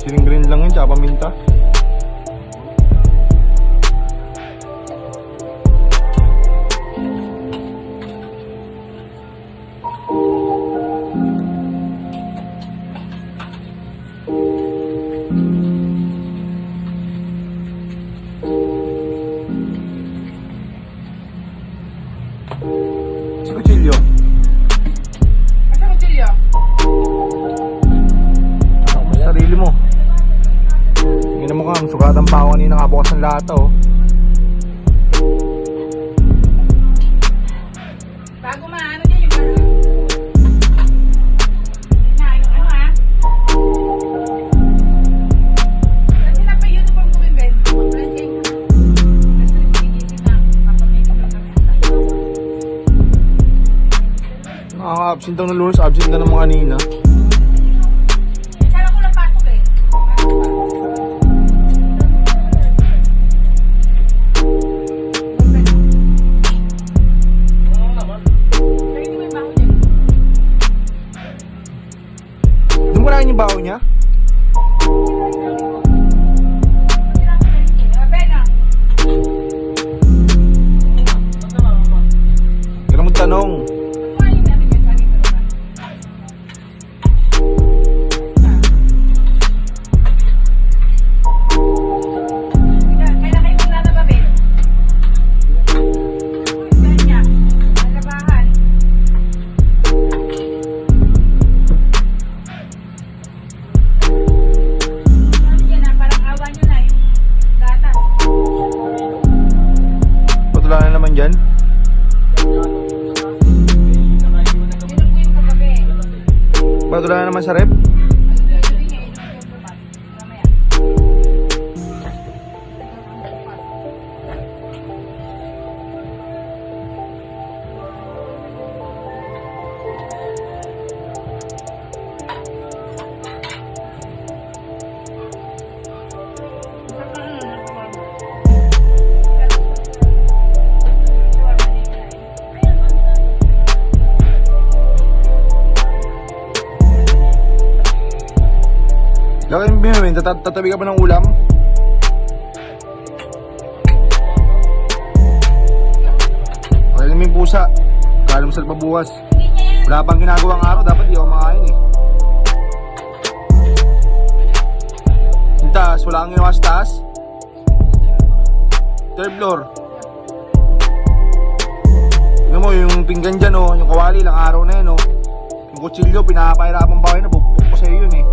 Siling green lang yun, tsaka paminta. Si Kutsilyo. Asa kutsilyo? Sarili mo. Tingnan mo kang sugatan pa ako kanina nakabukas ng lata oh. Bago maano dyan yung ano ha? Kasi na pa uniform ko Ben. Mag-blending ka na. Kasi nagsigisip na. Papamake up lang kami ata. Nakaka-absent daw ng Lunes, absent na naman kanina. Kala ko lang pasok eh. Doon mo na yung baho niya? Kaya mo tanong. Patula na naman dyan. Patula na naman sa rep. Laki yung binamin, tatabi ka ba ng ulam? Okay lang yung pusa. Kala mo sa pabukas. Wala pang ginagawang araw, dapat di ako makain eh. Yung taas, wala kang ginawa sa taas? Third floor. Tignan mo yung pinggan dyan oh, yung kawali, ilang araw na yun oh. Yung kutsilyo, pinapahirapan pa kayo na, bukbuk ko sa'yo yun eh.